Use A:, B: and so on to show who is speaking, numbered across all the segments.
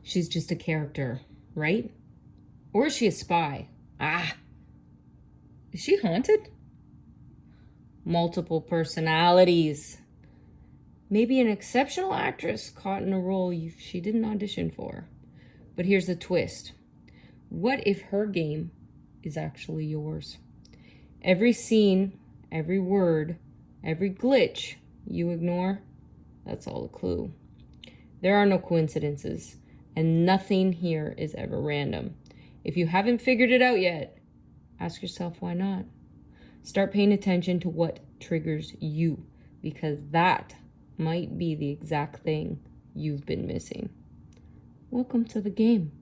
A: she's just a character, right? Or is she a spy? Is she haunted? Multiple personalities. Maybe an exceptional actress caught in a role she didn't audition for. But here's the twist. What if her game is actually yours? Every scene, every word, every glitch you ignore, that's all a clue. There are no coincidences, and nothing here is ever random. If you haven't figured it out yet, ask yourself why not. Start paying attention to what triggers you, because that might be the exact thing you've been missing. Welcome to the game.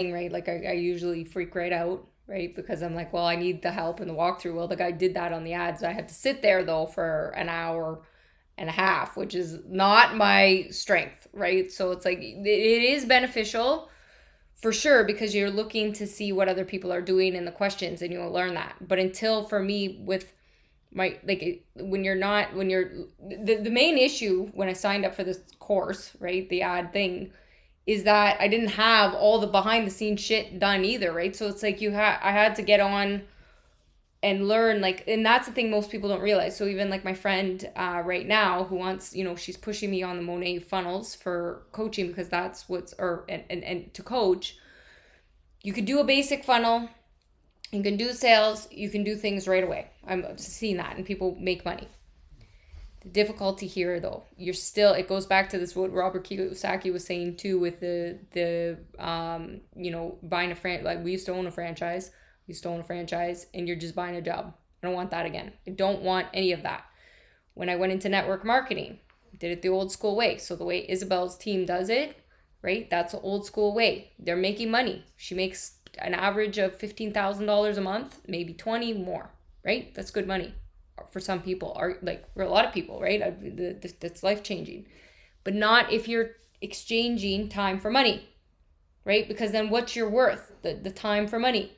A: Right, like I usually freak right out, right? Because I'm like, well, I need the help in the walkthrough. Well, the guy did that on the ads. I had to sit there though for an hour and a half, which is not my strength, right? So it's like, it is beneficial for sure, because you're looking to see what other people are doing in the questions and you'll learn that. But until, for me, with my, like, the main issue when I signed up for this course, right, the ad thing, is that I didn't have all the behind the scenes shit done either, right? So it's like I had to get on and learn, like, and that's the thing most people don't realize. So even like my friend right now who wants, she's pushing me on the Monet funnels for coaching, because that's and to coach, you could do a basic funnel, you can do sales, you can do things right away. I'm seeing that, and people make money. The difficulty here, though, it goes back to this, what Robert Kiyosaki was saying too, with the buying a franchise. Like, we used to own a franchise. And you're just buying a job. I don't want that again. I don't want any of that. When I went into network marketing, did it the old school way. So the way Isabel's team does it, right? That's the old school way. They're making money. She makes an average of $15,000 a month, maybe 20 more, right? That's good money for some people, or like for a lot of people, right? That's life-changing. But not if you're exchanging time for money, right? Because then what's your worth? The time for money.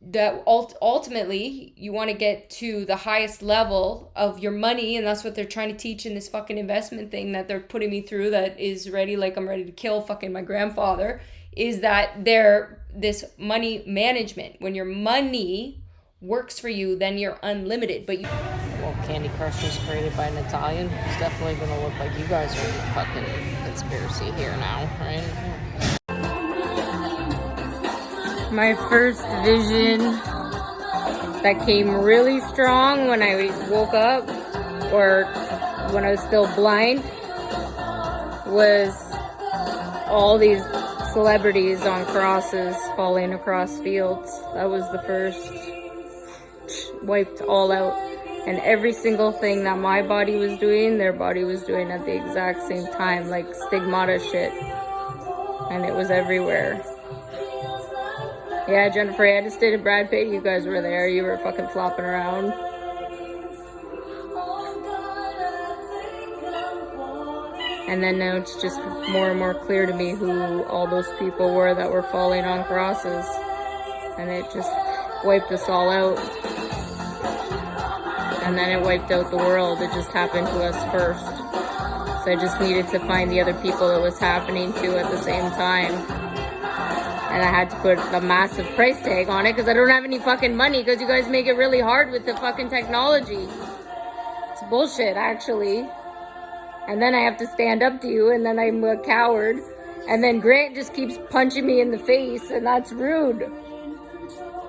A: That ultimately you want to get to the highest level of your money, and that's what they're trying to teach in this fucking investment thing that they're putting me through, that is ready, like I'm ready to kill fucking my grandfather, is that this money management. When your money works for you, then you're unlimited. But well, Candy Crush was created by an Italian. It's definitely gonna look like you guys are the fucking conspiracy here now, right? My first vision that came really strong when I woke up, or when I was still blind, was all these celebrities on crosses falling across fields. That was the first. Wiped all out. And every single thing that my body was doing, their body was doing at the exact same time, like stigmata shit. And it was everywhere. Yeah, Jennifer Aniston and Brad Pitt, you guys were there. You were fucking flopping around. And then now it's just more and more clear to me who all those people were that were falling on crosses. And it just wiped us all out. And then it wiped out the world. It just happened to us first. So I just needed to find the other people it was happening to at the same time. And I had to put a massive price tag on it because I don't have any fucking money, because you guys make it really hard with the fucking technology. It's bullshit, actually. And then I have to stand up to you, and then I'm a coward. And then Grant just keeps punching me in the face, and that's rude.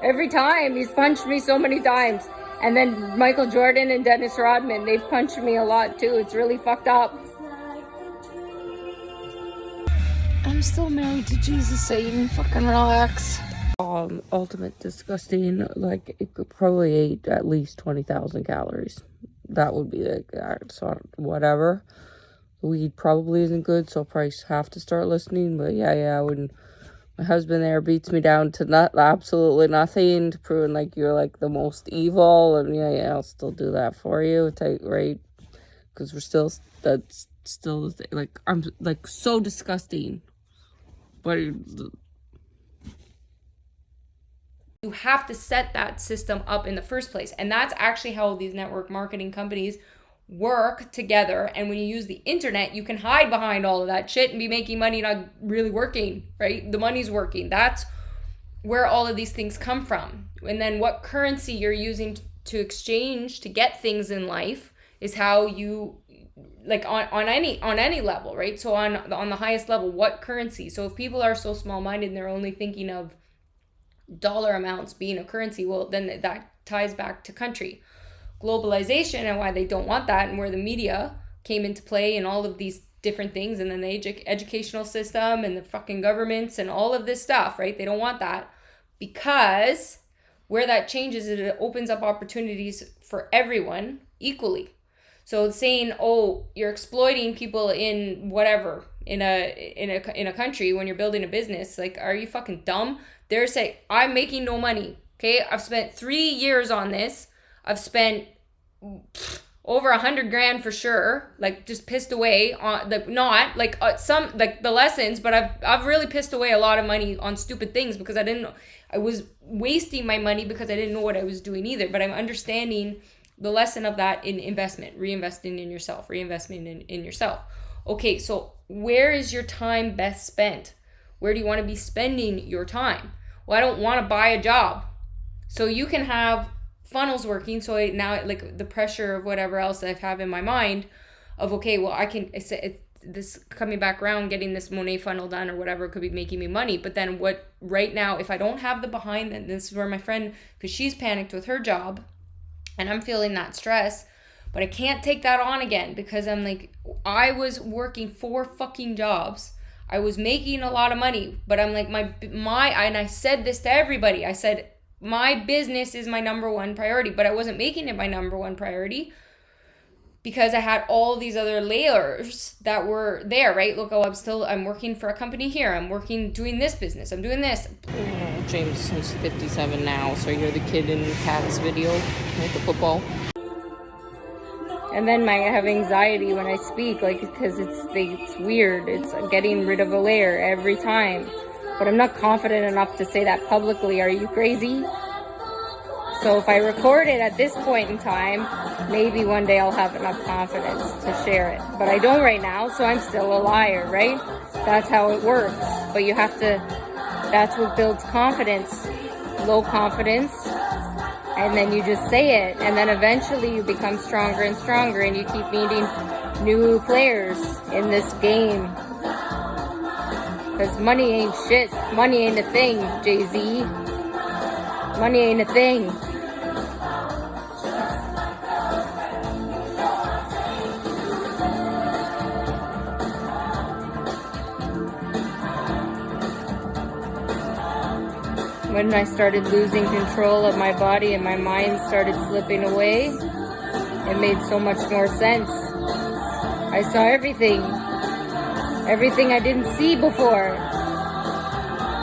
A: Every time. He's punched me so many times. And then Michael Jordan and Dennis Rodman, they've punched me a lot too. It's really fucked up. I'm still married to Jesus, Satan. Fucking relax. Ultimate disgusting. Like, it could probably eat at least 20,000 calories. That would be like, so whatever. Weed probably isn't good, so I'll probably have to start listening. But yeah, when my husband there beats me down to absolutely nothing, to proving like you're like the most evil, and yeah, I'll still do that for you, right? Because that's still the thing. Like, I'm like so disgusting. But you have to set that system up in the first place. And that's actually how these network marketing companies
B: work together. And when you use the internet, you can hide behind all of that shit and be making money not really working, right? The money's working. That's where all of these things come from. And then what currency you're using to exchange to get things in life is how you, like, on any level, right? So on the highest level, what currency? So if people are so small-minded and they're only thinking of dollar amounts being a currency, well, then that ties back to country globalization and why they don't want that, and where the media came into play and all of these different things, and then the educational system and the fucking governments and all of this stuff, right? They don't want that, because where that changes, it opens up opportunities for everyone equally. So saying, oh, you're exploiting people in whatever, in a country when you're building a business, like, are you fucking dumb? They're saying, I'm making no money. Okay, I've spent 3 years on this. I've spent over 100 grand for sure, like, just pissed away on the, not like some, like, the lessons, but I've really pissed away a lot of money on stupid things because I was wasting my money because I didn't know what I was doing either. But I'm understanding the lesson of that in investment, reinvesting in yourself, reinvesting in yourself. Okay, so where is your time best spent? Where do you want to be spending your time? Well, I don't want to buy a job. So you can have funnels working. So now, like, the pressure of whatever else I have in my mind of, okay, well, I can, this coming back around, getting this Monet funnel done or whatever could be making me money. But then what, right now, if I don't have the behind, then this is where my friend, because she's panicked with her job and I'm feeling that stress, but I can't take that on again because I'm like, I was working 4 fucking jobs. I was making a lot of money, but I'm like, my, and I said this to everybody. I said, my business is my number one priority, but I wasn't making it my number one priority because I had all these other layers that were there, right? Look, I'm working for a company here. I'm working, doing this business. I'm doing this.
A: James is 57 now, so you're the kid in Cat's video with the football. And then I have anxiety when I speak, like, because it's weird. It's getting rid of a layer every time. But I'm not confident enough to say that publicly. Are you crazy? So if I record it at this point in time, maybe one day I'll have enough confidence to share it. But I don't right now, so I'm still a liar, right? That's how it works. But you have to, that's what builds confidence. Low confidence. And then you just say it. And then eventually you become stronger and stronger, and you keep meeting new players in this game. Because money ain't shit. Money ain't a thing, Jay-Z. Money ain't a thing. When I started losing control of my body and my mind started slipping away, it made so much more sense. I saw everything I didn't see before.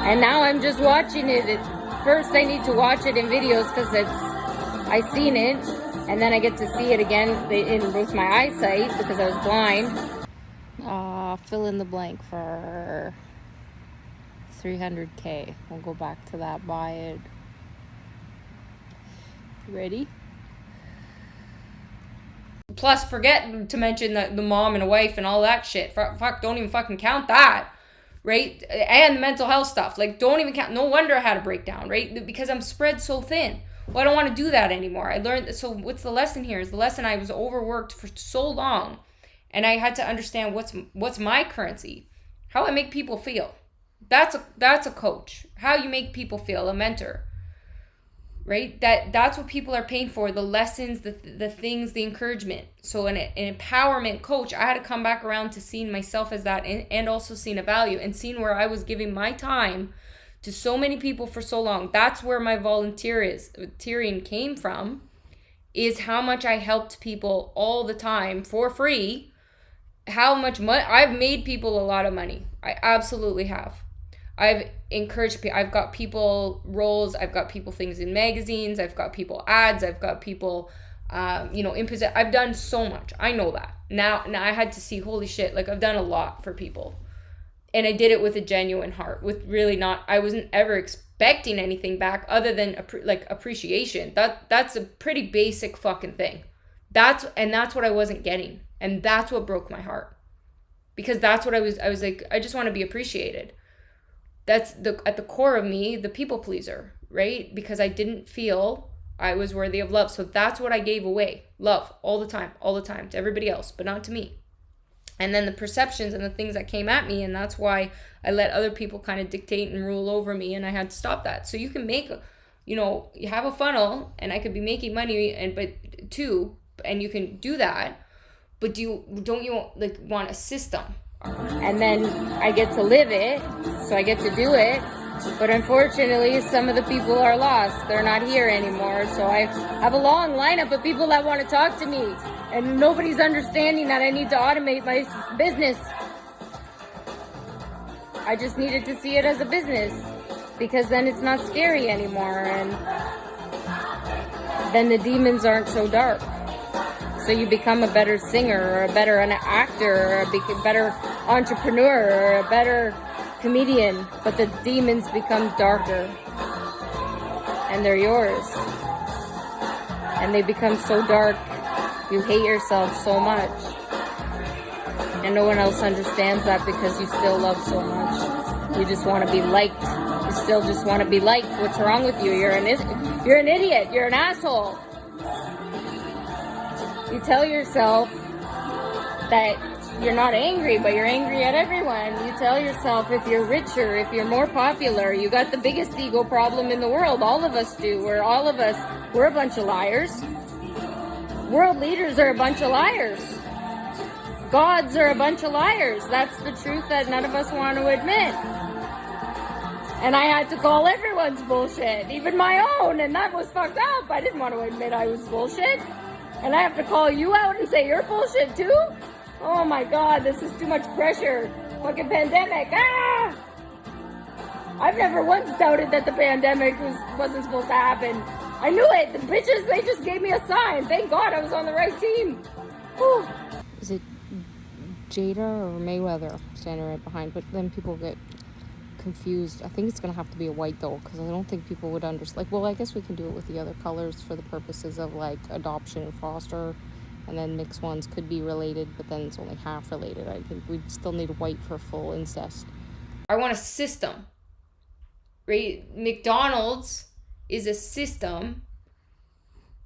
A: And now I'm just watching it. First I need to watch it in videos because I seen it, and then I get to see it again with my eyesight because I was blind. Fill in the blank for 300K. We'll go back to that, buy it. Ready?
B: Plus, forget to mention the mom and a wife and all that shit. Fuck, don't even fucking count that, right? And the mental health stuff. Like, don't even count. No wonder I had a breakdown, right? Because I'm spread so thin. Well, I don't want to do that anymore. I learned, so what's the lesson here? Is the lesson I was overworked for so long, and I had to understand what's my currency, how I make people feel. That's a coach. How you make people feel, a mentor. Right? That's what people are paying for, the lessons, the things, the encouragement. So an empowerment coach, I had to come back around to seeing myself as that, and also seeing a value and seeing where I was giving my time to so many people for so long. That's where my volunteering came from, is how much I helped people all the time for free. How much money I've made people a lot of money. I absolutely have. I've encouraged people. I've got people roles. I've got people things in magazines. I've got people ads. I've got people, in position. I've done so much. I know that. Now I had to see, holy shit, like, I've done a lot for people. And I did it with a genuine heart, with really I wasn't ever expecting anything back other than appreciation. That's a pretty basic fucking thing. That's what I wasn't getting. And that's what broke my heart. Because that's what I was like, I just want to be appreciated. That's at the core of me, the people pleaser, right? Because I didn't feel I was worthy of love. So that's what I gave away. Love all the time to everybody else, but not to me. And then the perceptions and the things that came at me, and that's why I let other people kind of dictate and rule over me, and I had to stop that. So you can make, you have a funnel, and I could be making money, and you can do that, but don't you like want a system? And then I get to live it, so I get to do it. But unfortunately, some of the people are lost. They're not here anymore. So I have a long lineup of people that want to talk to me. And nobody's understanding that I need to automate my business. I just needed to see it as a business. Because then it's not scary anymore. And then the demons aren't so dark. So you become a better singer, or a better actor, or a better entrepreneur, or a better comedian, but the demons become darker, and they're yours, and they become so dark, you hate yourself so much, and no one else understands that because you still love so much. You just want to be liked. You still just want to be liked. What's wrong with you? You're an idiot. You're an asshole. You tell yourself that you're not angry, but you're angry at everyone. You tell yourself if you're richer, if you're more popular, you got the biggest ego problem in the world. All of us do. We're a bunch of liars. World leaders are a bunch of liars. Gods are a bunch of liars. That's the truth that none of us want to admit. And I had to call everyone's bullshit, even my own, and that was fucked up. I didn't want to admit I was bullshit. And I have to call you out and say you're bullshit too? Oh my God, this is too much pressure. Fucking pandemic. Ah! I've never once doubted that the pandemic wasn't supposed to happen. I knew it. The bitches, they just gave me a sign. Thank God I was on the right team. Whew.
A: Is it Jada or Mayweather standing right behind? But then people get confused. I think it's going to have to be a white though, because I don't think people would understand. Like, well, I guess we can do it with the other colors for the purposes of like adoption and foster, and then mixed ones could be related, but then it's only half related. I think we'd still need white for full incest.
B: I want a system, right? McDonald's is a system,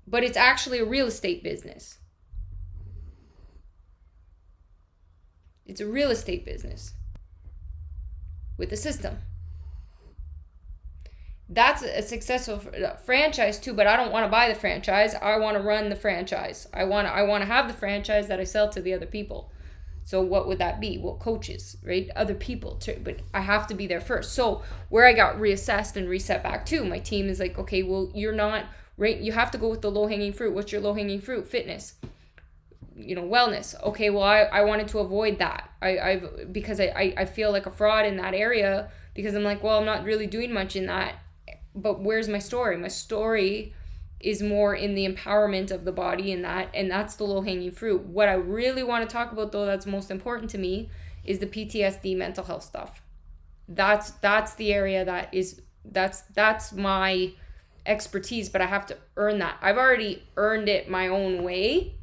B: but it's actually a real estate business. It's a real estate business with a system. That's a successful franchise too, but I don't want to buy the franchise. I want to run the franchise. I want to have the franchise that I sell to the other people. So what would that be? Well, coaches, right? Other people, but I have to be there first. So where I got reassessed and reset back to, my team is like, okay, well, you're not, right? You have to go with the low-hanging fruit. What's your low-hanging fruit? Fitness. Wellness. Okay, well, I wanted to avoid that. Because I feel like a fraud in that area, because I'm like, well, I'm not really doing much in that. But where's my story? My story is more in the empowerment of the body and that's the low-hanging fruit. What I really want to talk about though, that's most important to me, is the PTSD mental health stuff. That's the area that's my expertise, but I have to earn that. I've already earned it my own way,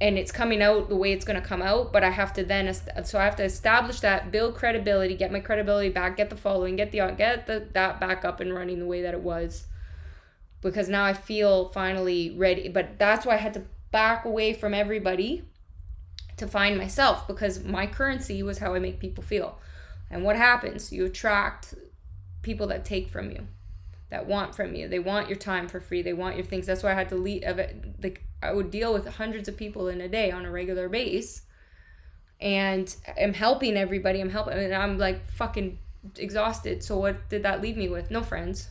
B: and it's coming out the way it's going to come out, but I have to establish that, build credibility, get my credibility back, get the following, get that back up and running the way that it was, because now I feel finally ready. But that's why I had to back away from everybody to find myself, because my currency was how I make people feel. And what happens? You attract people that take from you, that want from you. They want your time for free. They want your things. That's why I had to leave. Like, I would deal with hundreds of people in a day on a regular base, and I'm helping everybody. And I'm like fucking exhausted. So what did that leave me with? No friends.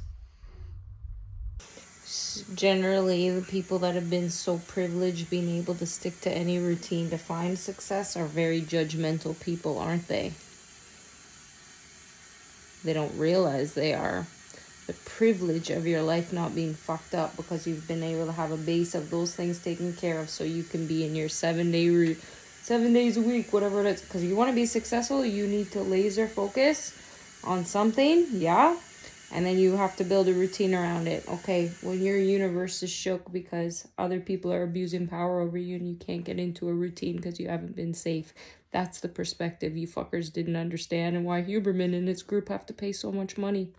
A: Generally, the people that have been so privileged being able to stick to any routine to find success are very judgmental people, aren't they? They don't realize they are. The privilege of your life not being fucked up because you've been able to have a base of those things taken care of, so you can be in your 7 days a week, whatever it is. Because you want to be successful, you need to laser focus on something, yeah, And then you have to build a routine around it. Okay, when your universe is shook because other people are abusing power over you and you can't get into a routine because you haven't been safe. That's the perspective you fuckers didn't understand, and why Huberman and his group have to pay so much money.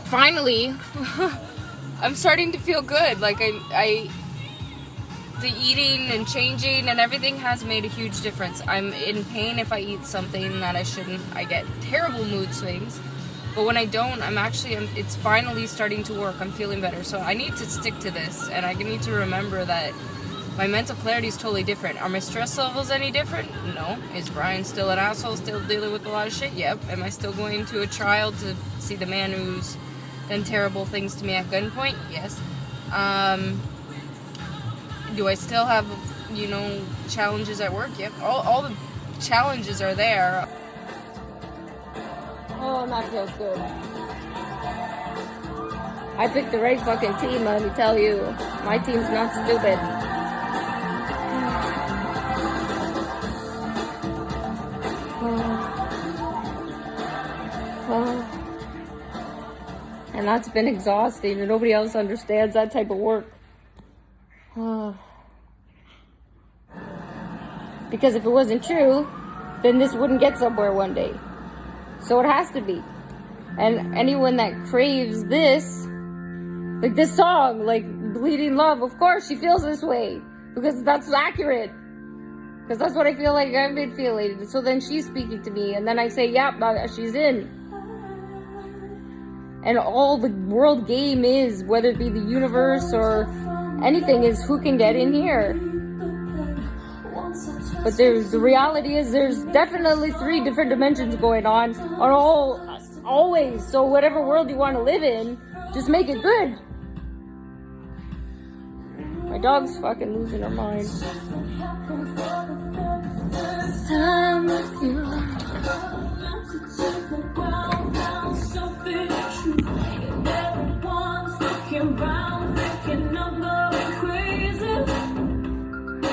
B: Finally, I'm starting to feel good. Like the eating and changing and everything has made a huge difference. I'm in pain if I eat something that I shouldn't. I get terrible mood swings. But when I don't, it's finally starting to work. I'm feeling better. So I need to stick to this, and I need to remember that my mental clarity is totally different. Are my stress levels any different? No. Is Brian still an asshole, still dealing with a lot of shit? Yep. Am I still going to a trial to see the man who's done terrible things to me at gunpoint? Yes. Do I still have, challenges at work? Yep. All the challenges are there.
A: Oh, that feels good. I picked the right fucking team, let me tell you. My team's not stupid. And that's been exhausting, and nobody else understands that type of work. Because if it wasn't true, then this wouldn't get somewhere one day. So it has to be. And anyone that craves this, like this song, like Bleeding Love, of course she feels this way. Because that's accurate. Because that's what I feel like I've been feeling. So then she's speaking to me, and then I say, yep, she's in. And all the world game is, whether it be the universe or anything, is who can get in here. But the reality is there's definitely 3 different dimensions going on always. So whatever world you want to live in, just make it good. My dog's fucking losing her mind. Time with you.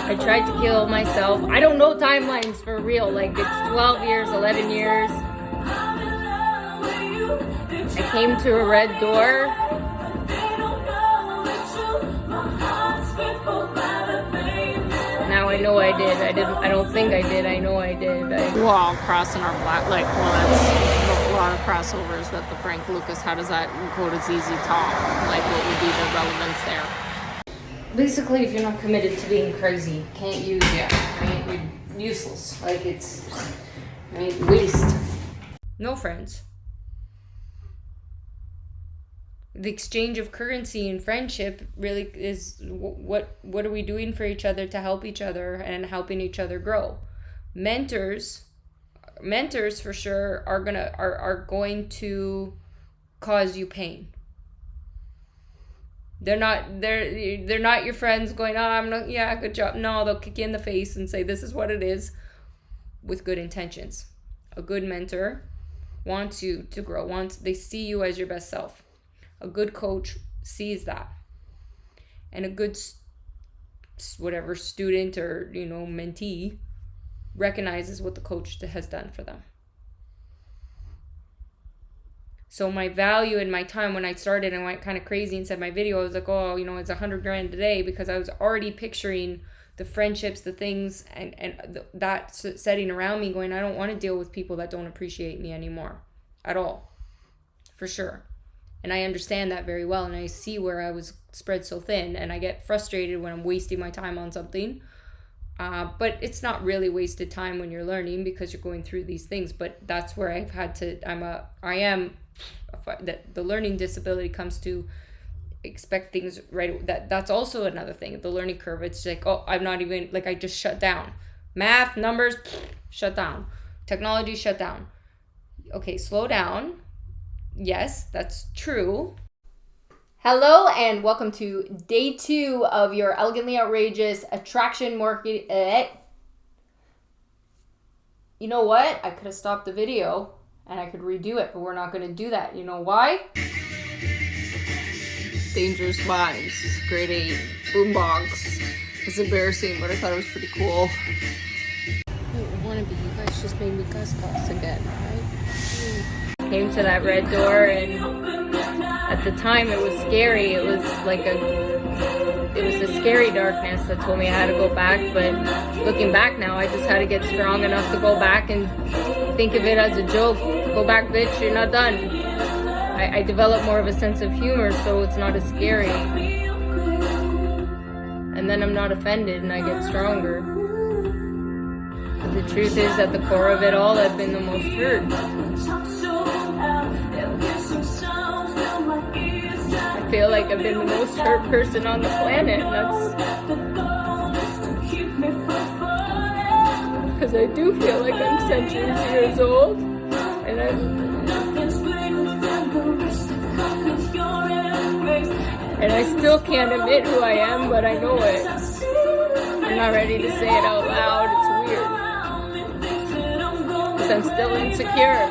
A: I tried to kill myself. I don't know timelines for real. Like, it's 12 years, 11 years. I came to a red door. Now I know I did. I don't think I did. I know I did.
C: Well, crossing our black, that's a lot of crossovers that the Frank Lucas, how does that go to ZZ Top? Like, what would be the relevance there?
A: Basically, if you're not committed to being crazy, can't use you. Right? You're useless. Like, it's waste.
B: No friends. The exchange of currency and friendship really is what are we doing for each other to help each other and helping each other grow. Mentors for sure are going to cause you pain. They're not your friends going, good job. No, they'll kick you in the face and say, this is what it is, with good intentions. A good mentor wants you to grow. They see you as your best self. A good coach sees that. And a good student or, mentee recognizes what the coach has done for them. So my value in my time, when I started and went kind of crazy and said my video, I was like, it's $100,000 a day, because I was already picturing the friendships, the things, and that setting around me, going, I don't want to deal with people that don't appreciate me anymore at all, for sure. And I understand that very well, and I see where I was spread so thin, and I get frustrated when I'm wasting my time on something. But it's not really wasted time when you're learning, because you're going through these things. But that's where I've had to, the learning disability comes to expect things right. That's also another thing, the learning curve. It's like, I'm not even, like, I just shut down. Math, numbers, shut down. Technology, shut down. Okay, slow down. Yes, that's true. Hello and welcome to day 2 of your Elegantly Outrageous Attraction Market. You know what? I could have stopped the video and I could redo it, but we're not going to do that. You know why?
C: Dangerous Minds, grade 8, boombox. It's embarrassing, but I thought it was pretty cool.
A: Wannabe, you guys
C: It's just made me cuss again, right?
B: Came to that red door, and at the time it was scary. It was a scary darkness that told me I had to go back. But looking back now, I just had to get strong enough to go back and think of it as a joke. Go back, bitch, you're not done. I develop more of a sense of humor, so it's not as scary. And then I'm not offended and I get stronger. But the truth is, at the core of it all, I've been the most hurt. I feel like I've been the most hurt person on the planet. Because I do feel like I'm centuries years old. And I still can't admit who I am, but I know it. I'm not ready to say it out loud. It's weird. Because I'm still insecure.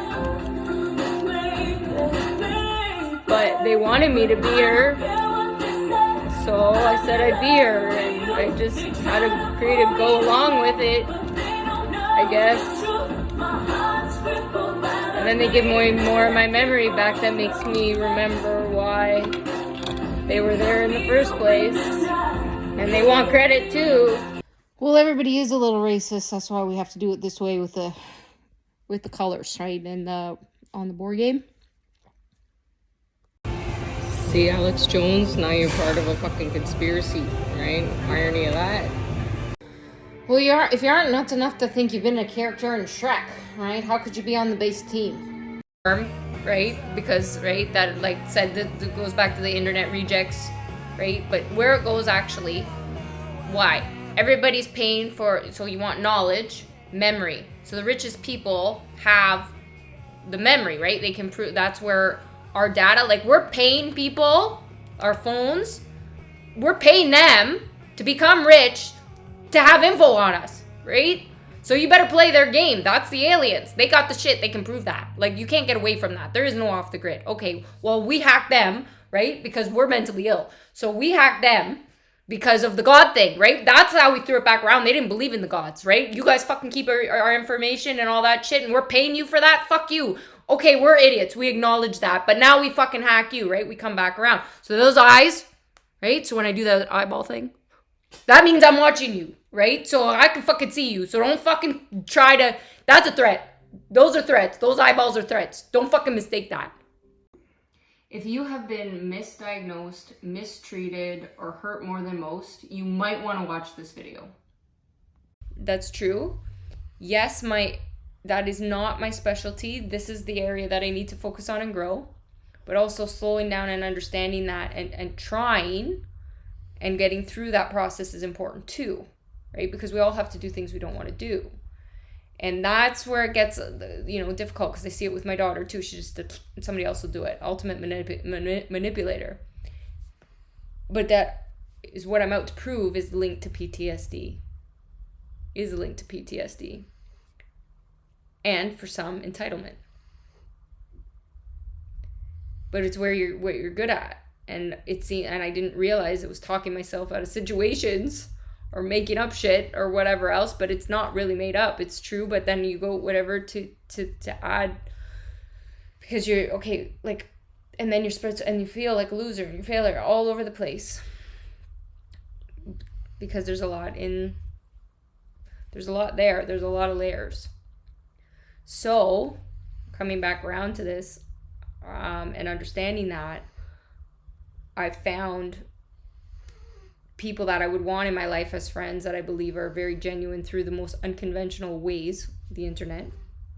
B: But they wanted me to be her. So I said I'd be her. And I just had to agree to go along with it, I guess. And then they give me more of my memory back that makes me remember why they were there in the first place. And they want credit too.
C: Well, everybody is a little racist. That's why we have to do it this way with the colors, right? And on the board game.
A: See, Alex Jones, now you're part of a fucking conspiracy, right? Irony of that.
C: Well, if you aren't nuts enough to think you've been a character in Shrek, right? How could you be on the base team?
B: Right? Because, right, that, like said, that goes back to the internet rejects, right? But where it goes actually, why? Everybody's paying for, so you want knowledge, memory. So the richest people have the memory, right? They can prove, that's where our data, like we're paying people, our phones, we're paying them to become rich to have info on us, right? So you better play their game. That's the aliens. They got the shit. They can prove that. Like, you can't get away from that. There is no off the grid. Okay, well, we hacked them, right? Because we're mentally ill. So we hacked them because of the God thing, right? That's how we threw it back around. They didn't believe in the gods, right? You guys fucking keep our information and all that shit, and we're paying you for that? Fuck you. Okay, we're idiots. We acknowledge that. But now we fucking hack you, right? We come back around. So those eyes, right? So when I do that eyeball thing, that means I'm watching you, right? So I can fucking see you. So don't fucking try to, that's a threat. Those are threats. Those eyeballs are threats. Don't fucking mistake that.
A: If you have been misdiagnosed, mistreated, or hurt more than most, you might want to watch this video.
B: That's true. Yes, that is not my specialty. This is the area that I need to focus on and grow. But also slowing down and understanding that and trying and getting through that process is important too, right? Because we all have to do things we don't want to do. And that's where it gets, difficult, because I see it with my daughter too. She just, somebody else will do it. Ultimate manipulator. But that is what I'm out to prove is linked to PTSD. And for some, entitlement. But it's what you're good at. And and I didn't realize it was talking myself out of situations or making up shit or whatever else, but it's not really made up. It's true, but then you go whatever to add, because you're okay, like, and then you're supposed to, and you feel like a loser and you're a failure all over the place. Because there's a lot there. There's a lot of layers. So, coming back around to this, and understanding that, I've found people that I would want in my life as friends that I believe are very genuine through the most unconventional ways, the internet,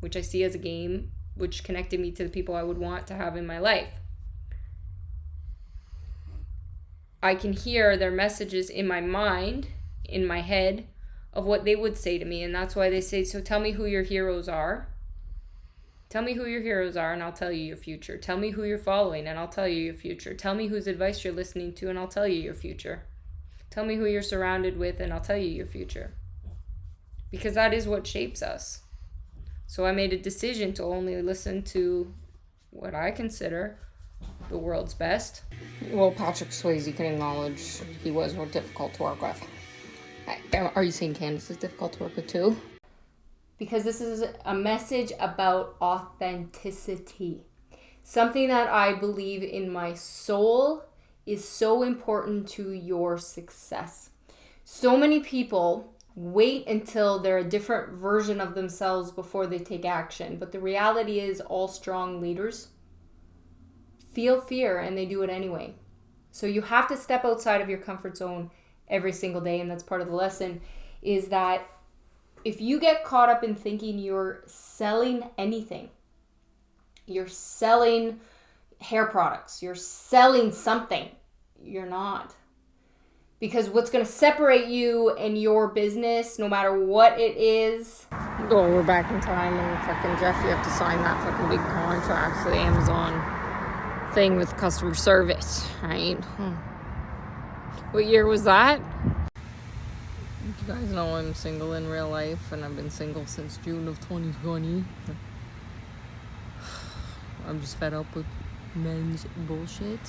B: which I see as a game, which connected me to the people I would want to have in my life. I can hear their messages in my mind, in my head, of what they would say to me, and that's why they say, so tell me who your heroes are. Tell me who your heroes are and I'll tell you your future. Tell me who you're following and I'll tell you your future. Tell me whose advice you're listening to and I'll tell you your future. Tell me who you're surrounded with and I'll tell you your future. Because that is what shapes us. So I made a decision to only listen to what I consider the world's best.
C: Well, Patrick Swayze can acknowledge he was more difficult to work with. Are you saying Candace is difficult to work with too?
B: because this is a message about authenticity. Something that I believe in my soul is so important to your success. So many people wait until they're a different version of themselves before they take action. But the reality is, all strong leaders feel fear and they do it anyway. So you have to step outside of your comfort zone every single day. And that's part of the lesson, is that if you get caught up in thinking you're selling anything, you're selling hair products, you're selling something, you're not. Because what's going to separate you and your business, no matter what it is...
C: Oh, we're back in time, and fucking Jeff, you have to sign that fucking big contract for the Amazon thing with customer service, right? What year was that? You guys know I'm single in real life, and I've been single since June of 2020. I'm just fed up with men's bullshit.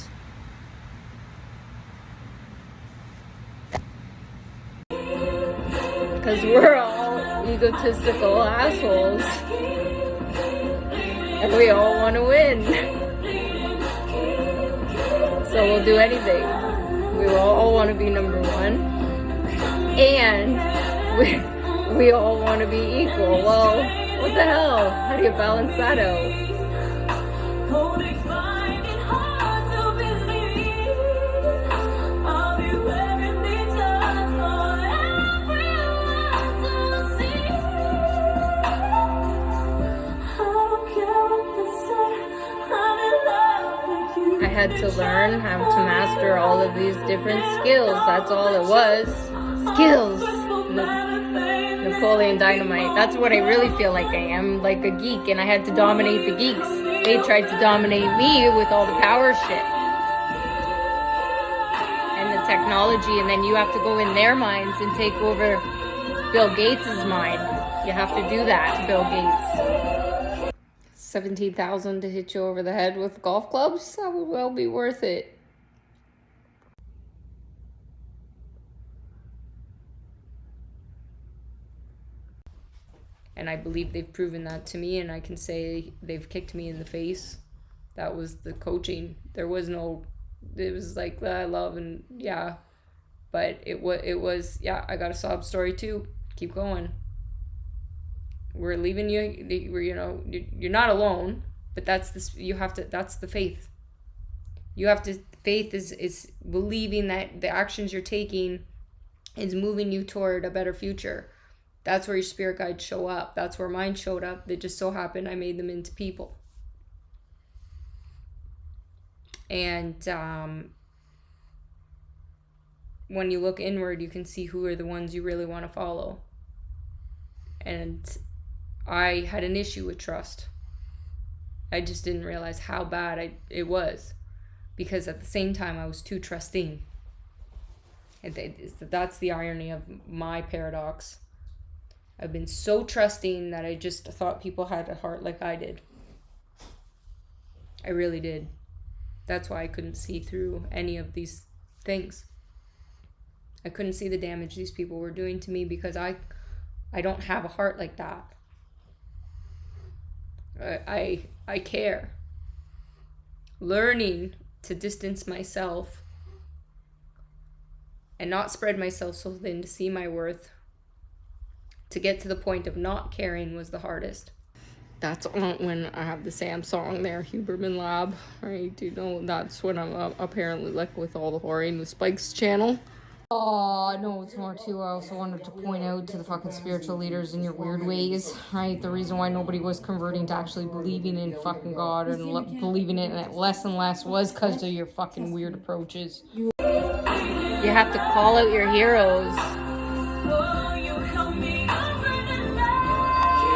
C: Because we're all egotistical assholes. And we all want to win. So we'll do anything. We all want to be number one. And we all want to be equal. Well, what the hell? How do you balance that out? I had to learn how to master all of these different skills. That's all it was. Skills. Napoleon Dynamite. That's what I really feel like I am. Like a geek, and I had to dominate the geeks. They tried to dominate me with all the power shit and the technology, and then you have to go in their minds and take over Bill Gates' mind. You have to do that, Bill Gates. 17,000 to hit you over the head with golf clubs? That would well be worth it. And I believe they've proven that to me, and I can say they've kicked me in the face. That was the coaching. There was no, it was like, I love, and yeah. But it was, yeah, I got a sob story too. Keep going. We're leaving you, you're not alone, but that's the faith. You have to, faith is believing that the actions you're taking is moving you toward a better future. That's where your spirit guides show up. That's where mine showed up. It just so happened I made them into people. And when you look inward, you can see who are the ones you really want to follow. And I had an issue with trust. I just didn't realize how bad it was, because at the same time I was too trusting. That's the irony of my paradox. I've been so trusting that I just thought people had a heart like I did. I really did. That's why I couldn't see through any of these things. I couldn't see the damage these people were doing to me, because I don't have a heart like that. I care. Learning to distance myself and not spread myself so thin to see my worth, to get to the point of not caring, was the hardest. That's when I have the Samsung there, Huberman Lab, right? You know, that's when I'm apparently like with all the whoring with Spike's channel. Oh, no, it's more too. I also wanted to point out to the fucking spiritual leaders in your weird ways, right? The reason why nobody was converting to actually believing in fucking God and believing in it less and less was because of your fucking weird approaches. You have to call out your heroes.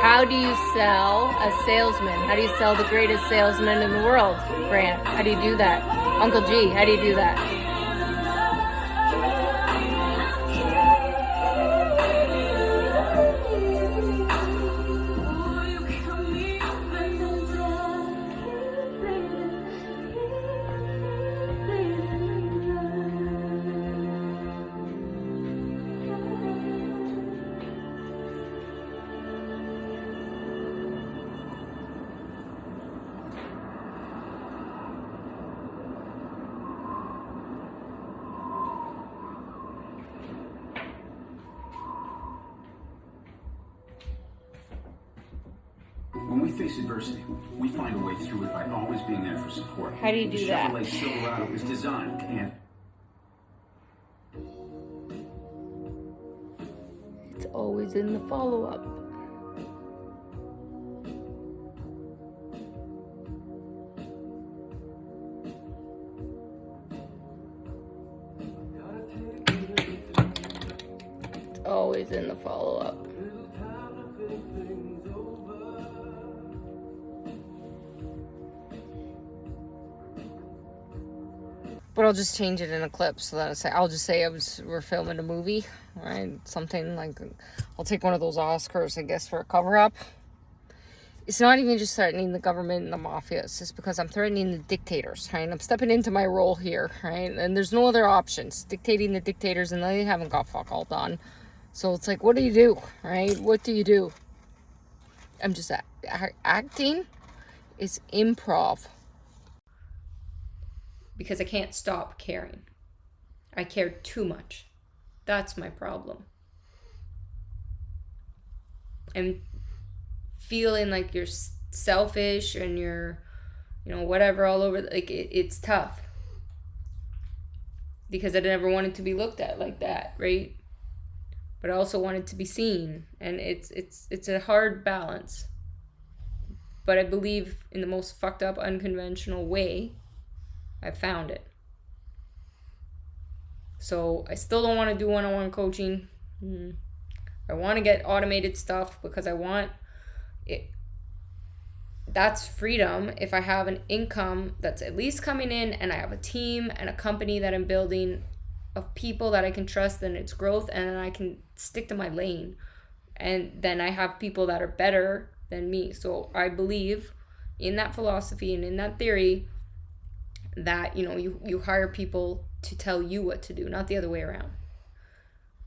C: How do you sell a salesman? How do you sell the greatest salesman in the world, Grant? How do you do that? Uncle G, how do you do that?
D: When we face adversity, we find a way through it by always being there for support.
B: How do you do that?
D: The Chevrolet Silverado is designed and...
A: It's always in the follow-up. It's always in the follow-up. But I'll just change it in a clip so that I'll just say we're filming a movie, right? Something like, I'll take one of those Oscars, I guess, for a cover-up. It's not even just threatening the government and the mafia. It's just because I'm threatening the dictators, right? I'm stepping into my role here, right? And there's no other options. Dictating the dictators, and they haven't got fuck all done. So it's like, what do you do, right? What do you do? I'm just acting is improv.
B: Because I can't stop caring. I care too much. That's my problem. And feeling like you're selfish and you're, whatever all over, like it's tough. Because I never wanted to be looked at like that, right? But I also wanted to be seen. And it's a hard balance. But I believe in the most fucked up, unconventional way, I found it. So I still don't want to do one-on-one coaching. I want to get automated stuff because I want it. That's freedom if I have an income that's at least coming in and I have a team and a company that I'm building of people that I can trust and its growth, and then I can stick to my lane. And then I have people that are better than me. So I believe in that philosophy and in that theory that you hire people to tell you what to do, not the other way around.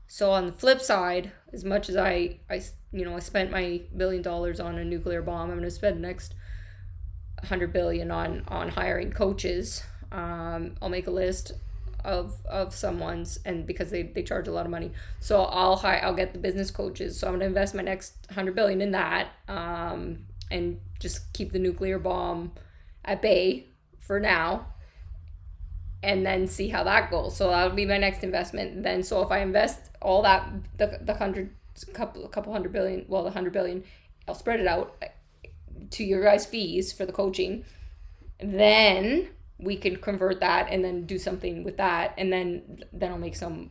B: So on the flip side, as much as I spent my $1 billion on a nuclear bomb, I'm going to spend the next $100 billion on hiring coaches. I'll make a list of someone's, and because they charge a lot of money, so I'll get the business coaches. So I'm going to invest my next $100 billion in that, and just keep the nuclear bomb at bay for now, and then see how that goes. So that'll be my next investment. Then, so if I invest all that, the couple hundred billion, well, the $100 billion, I'll spread it out to your guys' fees for the coaching. Then we can convert that and then do something with that, and then I'll make some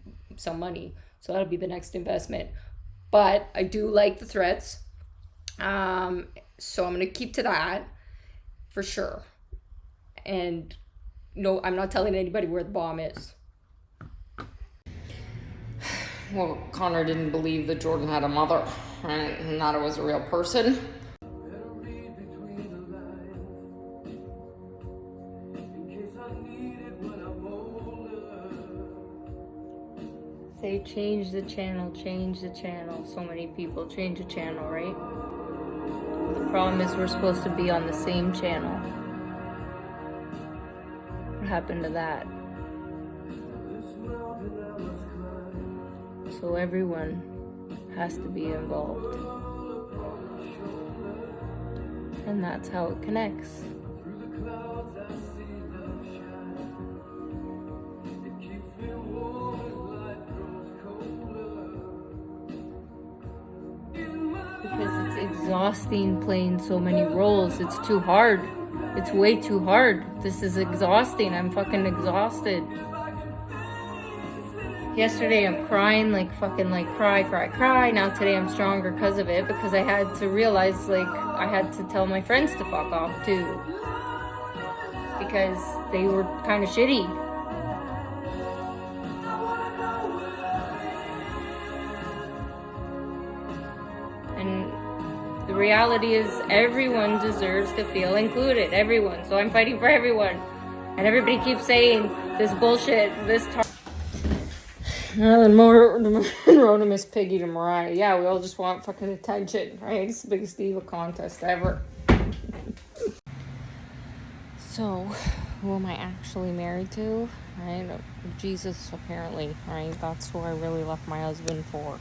B: money. So that'll be the next investment. But I do like the threats, so I'm gonna keep to that for sure. And no, I'm not telling anybody where the bomb is.
A: Well, Connor didn't believe that Jordan had a mother, right? And that it was a real person. Say change the channel. So many people change the channel, right? The problem is we're supposed to be on the same channel. What happened to that? So everyone has to be involved. And that's how it connects. Because it's exhausting playing so many roles. It's too hard. It's way too hard. This is exhausting. I'm fucking exhausted. Yesterday I'm crying, cry. Now today I'm stronger because of it, because I had to realize, I had to tell my friends to fuck off too. Because they were kind of shitty. And the reality is everyone deserves to feel included. Everyone. So I'm fighting for everyone. And everybody keeps saying this bullshit, this Monroe to Miss Piggy to Mariah. Yeah, we all just want fucking attention, right? It's the biggest diva contest ever. So, who am I actually married to? Right? Jesus, apparently, right? That's who I really left my husband for.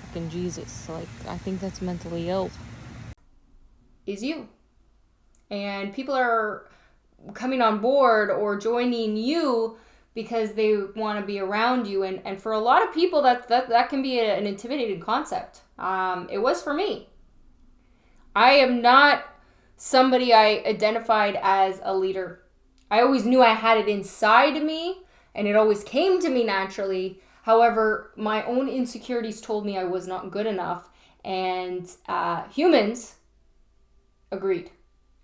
A: Fucking Jesus. I think that's mentally ill.
B: is you. And people are coming on board or joining you because they want to be around you. And for a lot of people, that can be an intimidating concept. It was for me. I am not somebody I identified as a leader. I always knew I had it inside me, and it always came to me naturally. However, my own insecurities told me I was not good enough, and humans agreed.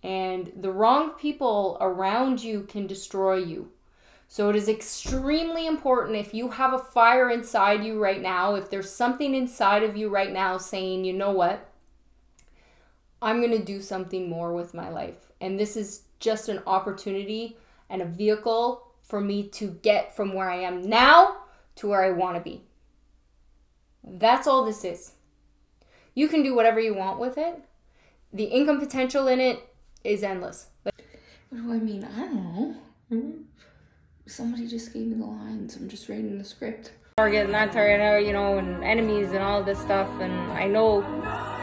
B: And the wrong people around you can destroy you. So it is extremely important, if you have a fire inside you right now, if there's something inside of you right now saying, you know what, I'm going to do something more with my life. And this is just an opportunity and a vehicle for me to get from where I am now to where I want to be. That's all this is. You can do whatever you want with it. The income potential in it is endless.
A: What do I mean? I don't know. Somebody just gave me the lines. I'm just reading the script.
B: Target and that target, you know, and enemies and all this stuff. And I know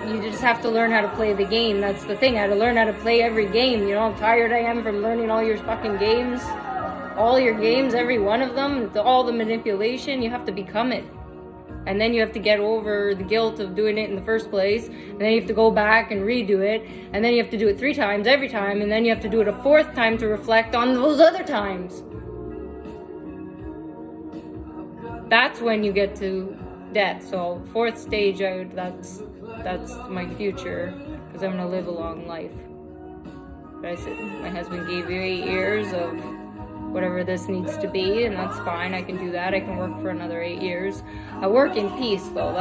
B: you just have to learn how to play the game. That's the thing. I had to learn how to play every game. You know how tired I am from learning all your fucking games. All your games, every one of them, all the manipulation, you have to become it. And then you have to get over the guilt of doing it in the first place. And then you have to go back and redo it. And then you have to do it 3 times every time. And then you have to do it a 4th time to reflect on those other times. That's when you get to death. So 4th stage, that's my future, because I'm gonna live a long life. But I said, my husband gave you 8 years of whatever this needs to be, and that's fine. I can do that. I can work for another 8 years. I work in peace, though.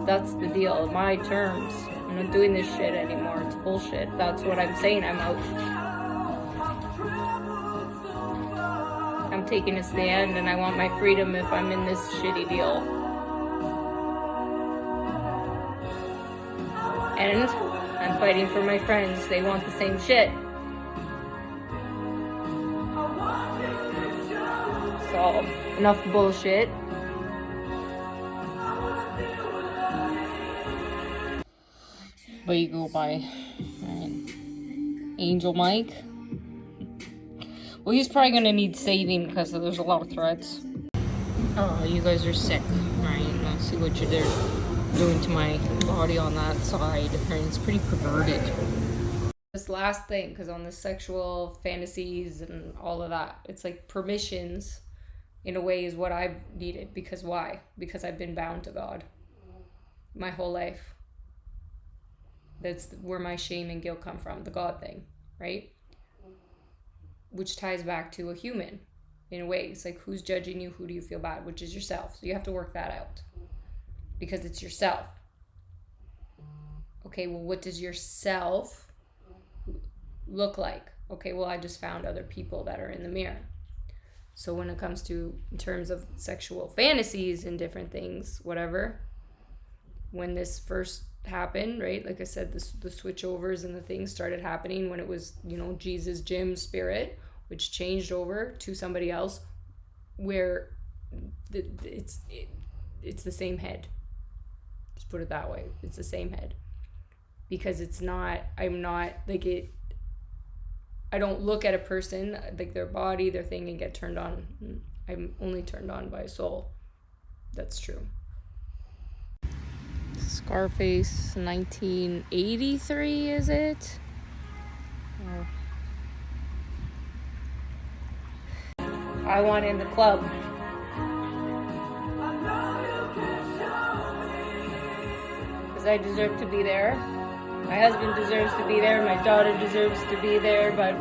B: That's the deal. My terms. I'm not doing this shit anymore. It's bullshit. That's what I'm saying. I'm out. I'm taking a stand, and I want my freedom if I'm in this shitty deal. And I'm fighting for my friends. They want the same shit. So, enough bullshit. But you go by Angel Mike. Well, he's probably gonna need saving because there's a lot of threats. Oh, you guys are sick, right? I see what you're doing to my body on that side. Right? It's pretty perverted. This last thing, because on the sexual fantasies and all of that, it's like permissions, in a way, is what I've needed. Because why? Because I've been bound to God my whole life. That's where my shame and guilt come from, the God thing, right? Which ties back to a human, in a way. It's like, who's judging you? Who do you feel bad? Which is yourself. So you have to work that out. Because it's yourself. Okay, well, what does yourself look like? Okay, well, I just found other people that are in the mirror. So when it comes to, in terms of sexual fantasies and different things, whatever, when this first happened, right, like I said, the switchovers and the things started happening when it was, you know, Jesus, Jim, Spirit, which changed over to somebody else, where it's the same head. Just put it that way. It's the same head. Because I'm not, like, I don't look at a person, like their body, their thing, and get turned on. I'm only turned on by a soul. That's true. Scarface, 1983, is it? Oh. I want in the club. Because I deserve to be there. My husband deserves to be there. My daughter deserves to be there. But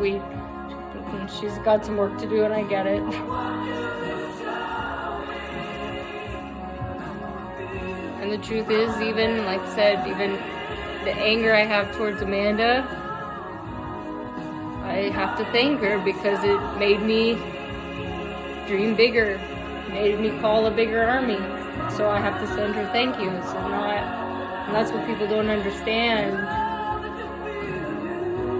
B: she's got some work to do, and I get it. And the truth is, even, like I said, even the anger I have towards Amanda, I have to thank her, because it made me dream bigger, made me call a bigger army. So I have to send her thank yous, and that's what people don't understand.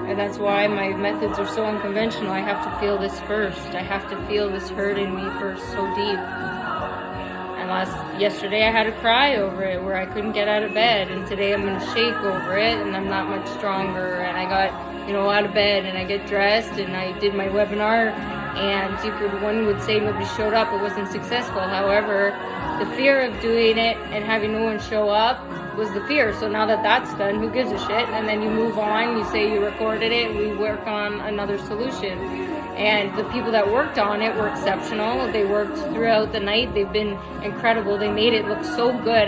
B: And that's why my methods are so unconventional. I have to feel this first. I have to feel this hurt in me first, so deep. And Yesterday I had to cry over it where I couldn't get out of bed, and today I'm going to shake over it, and I'm not much stronger, and I got, out of bed, and I get dressed, and I did my webinar, and one would say nobody showed up, it wasn't successful. However, the fear of doing it and having no one show up was the fear. So now that that's done, who gives a shit? And then you move on, you say you recorded it, and we work on another solution. And the people that worked on it were exceptional. They worked throughout the night. They've been incredible. They made it look so good.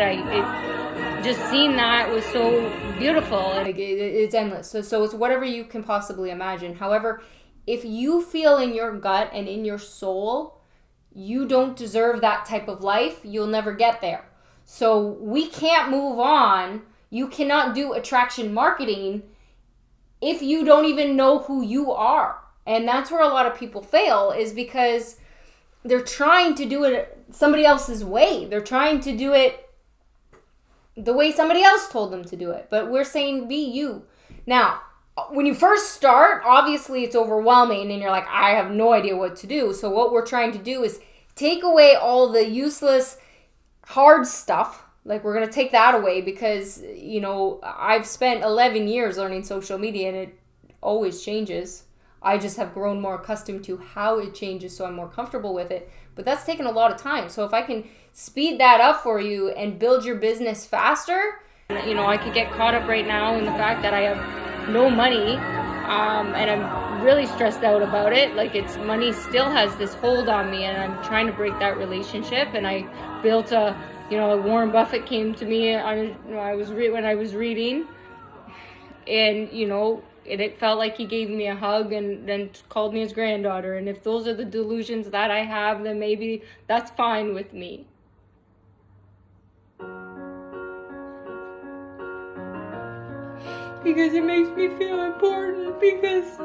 B: Just seeing that was so beautiful.
C: Like it's endless. So it's whatever you can possibly imagine. However, if you feel in your gut and in your soul, you don't deserve that type of life, you'll never get there. So we can't move on. You cannot do attraction marketing if you don't even know who you are. And that's where a lot of people fail, is because they're trying to do it somebody else's way. They're trying to do it the way somebody else told them to do it. But we're saying be you. Now, when you first start, obviously it's overwhelming and you're like, I have no idea what to do. So what we're trying to do is take away all the useless, hard stuff. Like, we're going to take that away because, I've spent 11 years learning social media and it always changes. I just have grown more accustomed to how it changes, so I'm more comfortable with it. But that's taken a lot of time. So if I can speed that up for you and build your business faster,
B: I could get caught up right now in the fact that I have no money, and I'm really stressed out about it. Like, money still has this hold on me, and I'm trying to break that relationship. And I built Warren Buffett came to me when I was reading, and and it felt like he gave me a hug and then called me his granddaughter. And if those are the delusions that I have, then maybe that's fine with me. Because it makes me feel important, because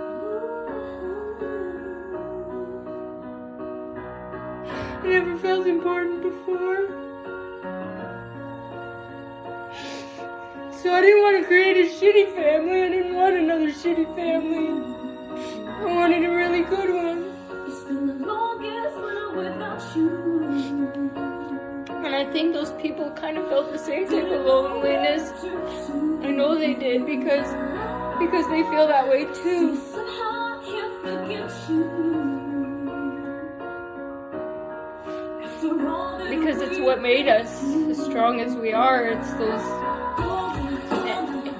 B: I never felt important before. So I didn't want to create a shitty family. I didn't want another shitty family. I wanted a really good one. It's been the longest winter without you. And I think those people kind of felt the same type of loneliness. I know they did because they feel that way too. Because it's what made us as strong as we are. It's those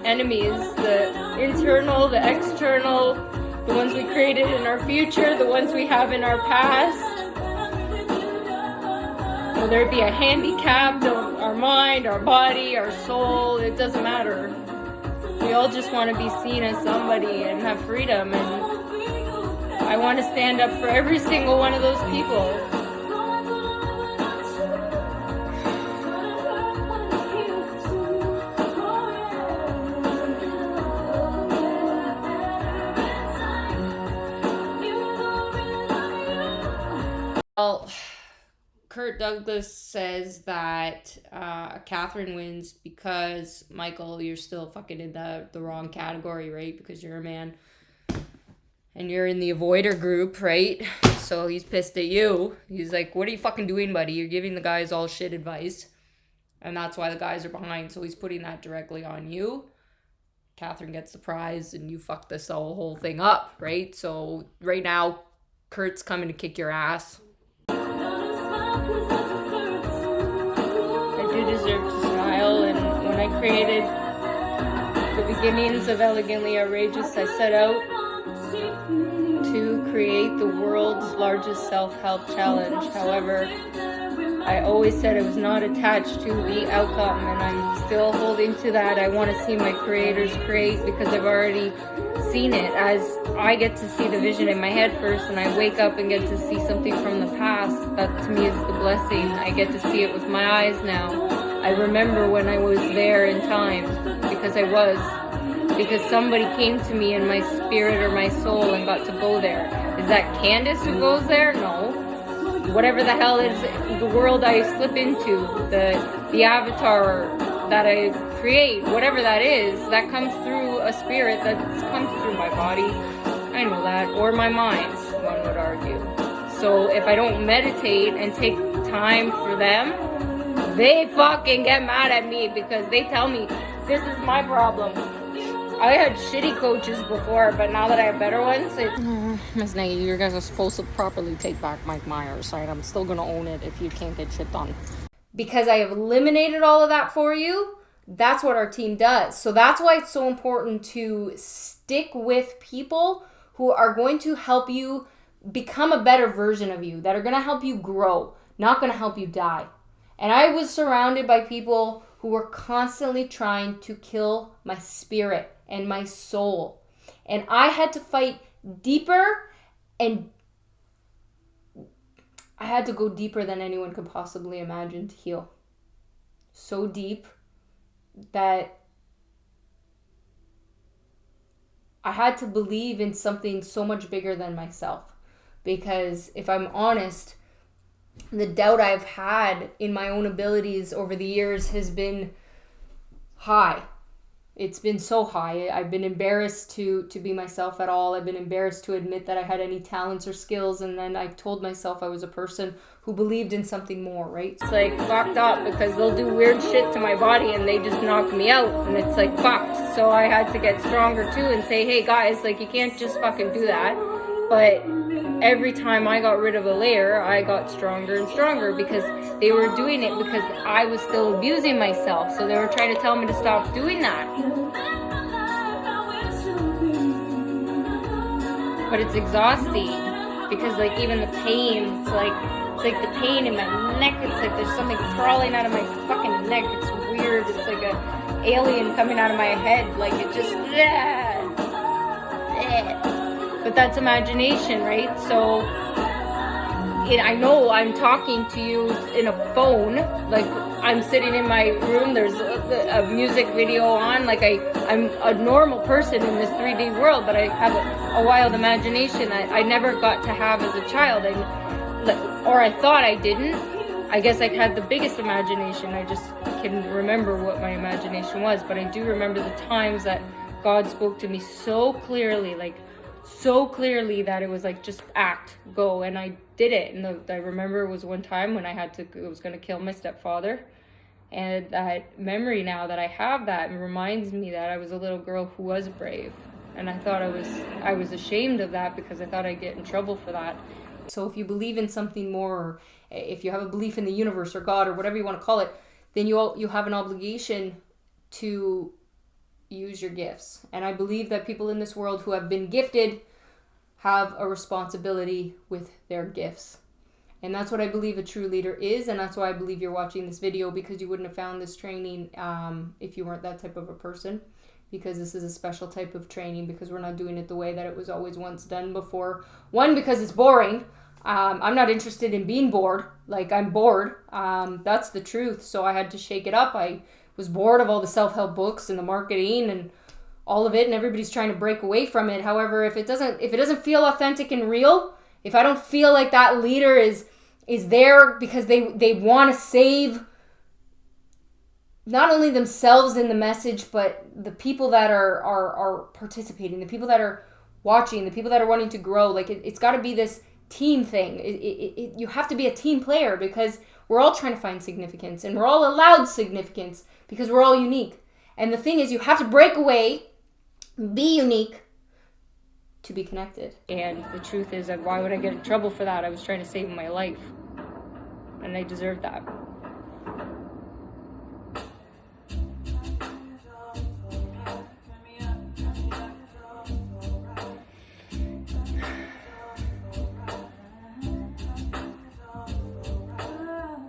B: enemies, the internal, the external, the ones we created in our future, the ones we have in our past. Whether it be a handicap, our mind, our body, our soul, it doesn't matter. We all just want to be seen as somebody and have freedom, and I want to stand up for every single one of those people.
C: Well, Kurt Douglas says that Catherine wins because, Michael, you're still fucking in the wrong category, right? Because you're a man and you're in the avoider group, right? So he's pissed at you. He's like, what are you fucking doing, buddy? You're giving the guys all shit advice. And that's why the guys are behind. So he's putting that directly on you. Catherine gets the prize and you fuck this whole thing up, right? So right now, Kurt's coming to kick your ass.
B: I do deserve to smile, and when I created the beginnings of Elegantly Outrageous, I set out to create the world's largest self-help challenge. However, I always said I was not attached to the outcome, and I'm still holding to that. I want to see my creators create because I've already seen it. As I get to see the vision in my head first, and I wake up and get to see something from the past, that to me is the blessing. I get to see it with my eyes now. I remember when I was there in time, because because somebody came to me in my spirit or my soul and got to go there. Is that Candace who goes there? No. Whatever the hell is the world I slip into, the avatar that I create, whatever that is, that comes through a spirit that comes through my body. I know that. Or my mind, one would argue. So if I don't meditate and take time for them, they fucking get mad at me because they tell me this is my problem. I had shitty coaches before, but now that I have better ones, Miss Nagy, you guys are supposed to properly take back Mike Myers, right? I'm still gonna own it if you can't get shit done. Because I have eliminated all of that for you, that's what our team does. So that's why it's so important to stick with people who are going to help you become a better version of you, that are gonna help you grow, not gonna help you die. And I was surrounded by people who were constantly trying to kill my spirit and my soul. And I had to fight deeper, and I had to go deeper than anyone could possibly imagine to heal. So deep that I had to believe in something so much bigger than myself. Because if I'm honest, the doubt I've had in my own abilities over the years has been high. It's been so high. I've been embarrassed to be myself at all. I've been embarrassed to admit that I had any talents or skills. And then I told myself I was a person who believed in something more, right? It's like fucked up because they'll do weird shit to my body and they just knock me out. And it's like fucked. So I had to get stronger too and say, hey guys, like you can't just fucking do that. But every time I got rid of a layer, I got stronger and stronger because they were doing it because I was still abusing myself. So they were trying to tell me to stop doing that. But it's exhausting because like even the pain, it's like the pain in my neck. It's like there's something crawling out of my fucking neck. It's weird. It's like a alien coming out of my head. Like it just, But that's imagination, right? So I know I'm talking to you in a phone, like I'm sitting in my room, there's a music video on, like I'm a normal person in this 3D world, but I have a wild imagination that I never got to have as a child, or I thought I didn't. I guess I had the biggest imagination. I just can remember what my imagination was, but I do remember the times that God spoke to me so clearly, that it was like just act, go, and I did it. And I remember it was one time when I was going to kill my stepfather, and that memory now that I have that reminds me that I was a little girl who was brave, and I thought I was ashamed of that because I thought I'd get in trouble for that. So if you believe in something more, or if you have a belief in the universe or God or whatever you want to call it, then you have an obligation to use your gifts. And I believe that people in this world who have been gifted have a responsibility with their gifts. And that's what I believe a true leader is, and that's why I believe you're watching this video, because you wouldn't have found this training if you weren't that type of a person, because this is a special type of training, because we're not doing it the way that it was always once done before. One, because it's boring. I'm not interested in being bored. Like, I'm bored. That's the truth. So I had to shake it up. I was bored of all the self-help books and the marketing and all of it, and everybody's trying to break away from it. However, if it doesn't feel authentic and real, if I don't feel like that leader is there because they want to save not only themselves in the message, but the people that are participating, the people that are watching, the people that are wanting to grow, like it's got to be this team thing. You have to be a team player, because we're all trying to find significance, and we're all allowed significance because we're all unique. And the thing is, you have to break away, be unique, to be connected. And the truth is that why would I get in trouble for that? I was trying to save my life, and I deserved that.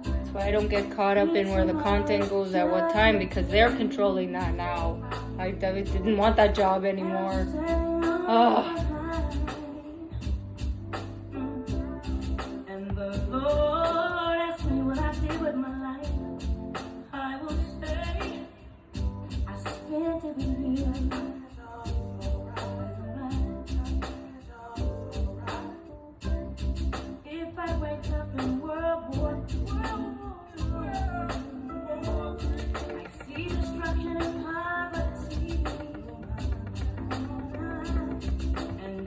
B: That's why I don't get caught up in where the content goes at what time, because they're controlling that now. I didn't want that job anymore. Oh.
E: And the Lord asked me what I did with my life. I will say I spent it with you. If I wake up in World War I see destruction and poverty. And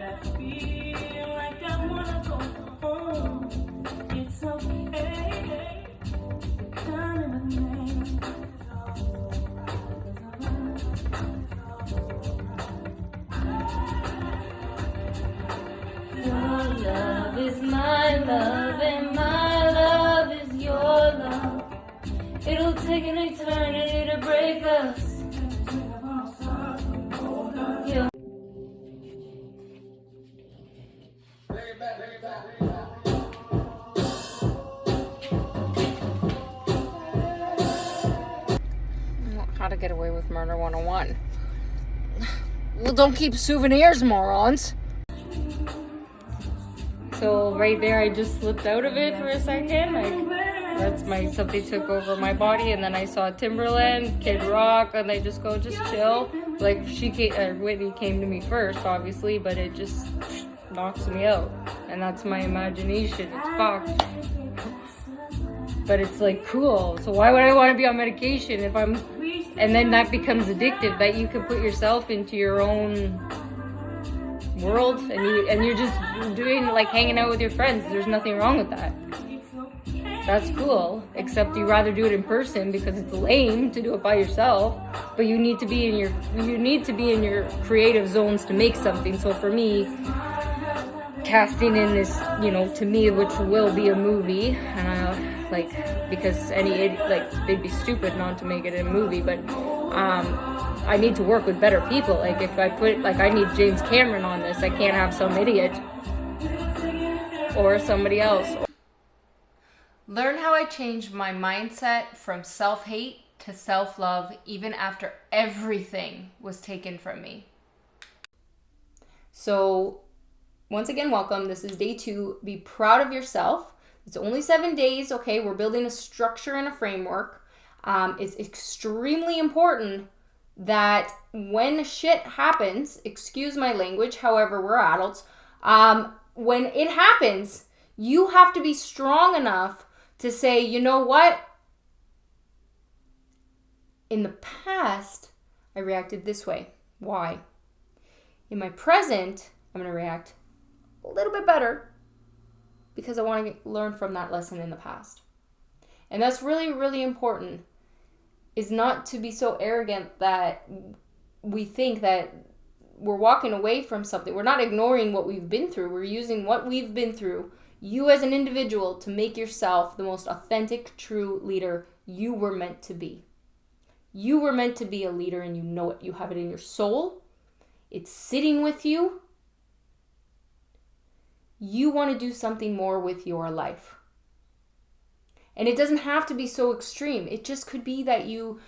E: love, and my love is your love. It'll take an eternity to break us. Yeah.
A: How to Get Away with Murder 101. Well, don't keep souvenirs, morons. So right there, I just slipped out of it for a second. Something took over my body, and then I saw Timberland, Kid Rock, and they just go, just chill. Like Whitney came to me first, obviously, but it just knocks me out, and that's my imagination. It's fucked. But it's like cool. So why would I want to be on medication if I'm? And then that becomes addictive. That you can put yourself into your own world, and you're just doing like hanging out with your friends. There's nothing wrong with that. That's cool. Except you rather do it in person because it's lame to do it by yourself. But you need to be in your creative zones to make something. So for me, casting in this, to me, which will be a movie, because they'd be stupid not to make it a movie, but I need to work with better people. Like if I I need James Cameron on this, I can't have some idiot or somebody else. Learn how I changed my mindset from self-hate to self-love even after everything was taken from me. So once again, welcome. This is day 2. Be proud of yourself. It's only 7 days, okay? We're building a structure and a framework. It's extremely important that when shit happens, excuse my language, however, we're adults, when it happens, you have to be strong enough to say, you know what? In the past, I reacted this way. Why? In my present, I'm going to react a little bit better because I want to learn from that lesson in the past. And that's really, really important, is not to be so arrogant that we think that we're walking away from something. We're not ignoring what we've been through. We're using what we've been through, you as an individual, to make yourself the most authentic, true leader you were meant to be. You were meant to be a leader, and you know it. You have it in your soul. It's sitting with you. You want to do something more with your life. And it doesn't have to be so extreme. It just could be that you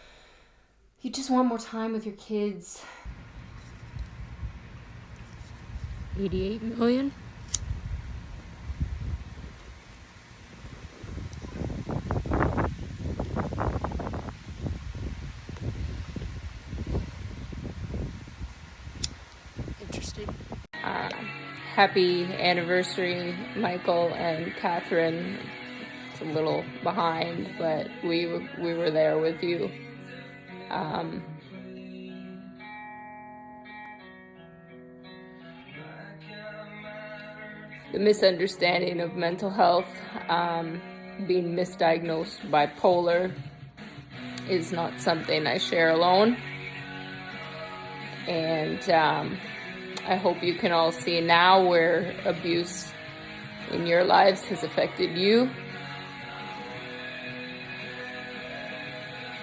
A: just want more time with your kids. 88 million? Interesting. Happy anniversary, Michael and Catherine. It's a little behind, but we were there with you. The misunderstanding of mental health, being misdiagnosed bipolar, is not something I share alone. And I hope you can all see now where abuse in your lives has affected you.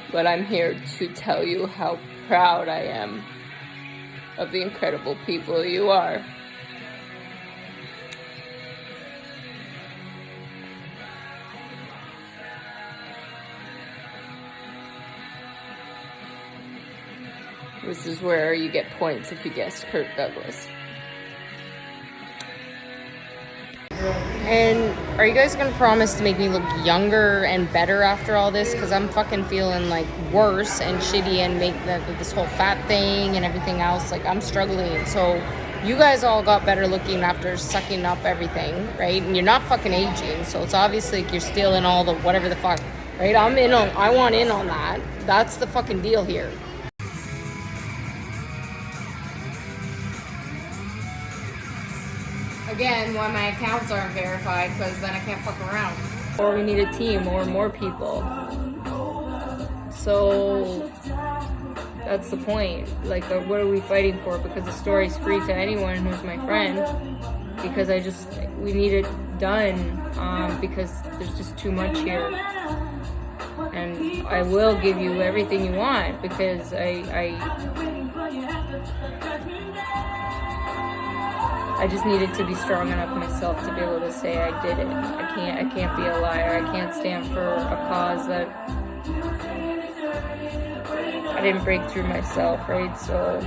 A: But I'm here to tell you how proud I am of the incredible people you are. This is where you get points if you guessed Kirk Douglas. And are you guys gonna promise to make me look younger and better after all this? Because I'm fucking feeling like worse and shitty, and make this whole fat thing and everything else. Like, I'm struggling. So you guys all got better looking after sucking up everything, right? And you're not fucking aging. So it's obviously like you're still in all the whatever the fuck, right? I want in on that. That's the fucking deal here. Again, why my accounts aren't verified, because then I can't fuck around. Or we need a team or more people. So that's the point. Like, what are we fighting for? Because the story's free to anyone who's my friend. because we need it done, because there's just too much here. And I will give you everything you want, because I just needed to be strong enough myself to be able to say I did it. I can't be a liar. I can't stand for a cause that I didn't break through myself, right? So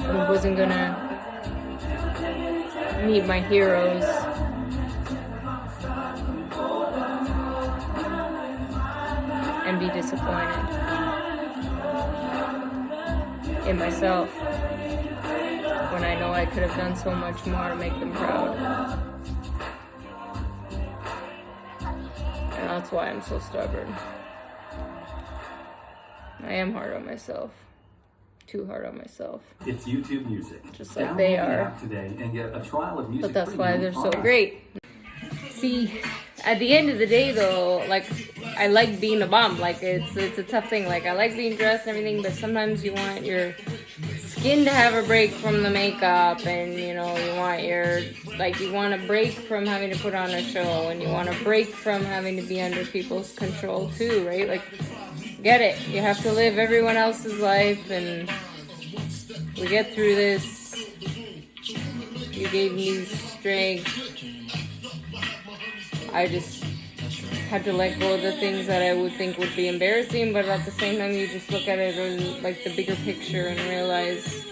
A: I wasn't gonna meet my heroes and be disappointed in myself when I know I could have done so much more to make them proud. And that's why I'm so stubborn. I am hard on myself. Too hard on myself.
D: It's YouTube Music.
A: Just like
D: Download
A: they
D: the
A: are.
D: app today and get a trial of Music
A: But that's why
D: Premium
A: they're so
D: on us.
A: great. See, at the end of the day though, like, I like being a bum. Like, it's a tough thing. Like, I like being dressed and everything, but sometimes you want your skin to have a break from the makeup, and you know, you want you want a break from having to put on a show, and you want a break from having to be under people's control too, right? Like, get it. You have to live everyone else's life, and we get through this. You gave me strength. I just had to let go of the things that I would think would be embarrassing, but at the same time, you just look at it as like the bigger picture and realize,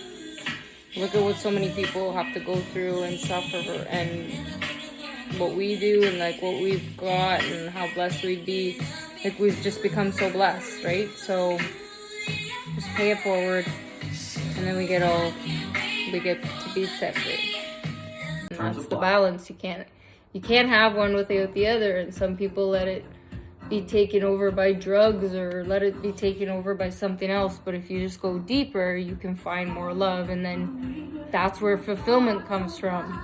A: look at what so many people have to go through and suffer, and what we do, and like what we've got, and how blessed we'd be. Like, we've just become so blessed, right? So just pay it forward, and then we get to be separate. And that's the balance. You can't have one without the other, and some people let it be taken over by drugs or let it be taken over by something else. But if you just go deeper, you can find more love, and then that's where fulfillment comes from.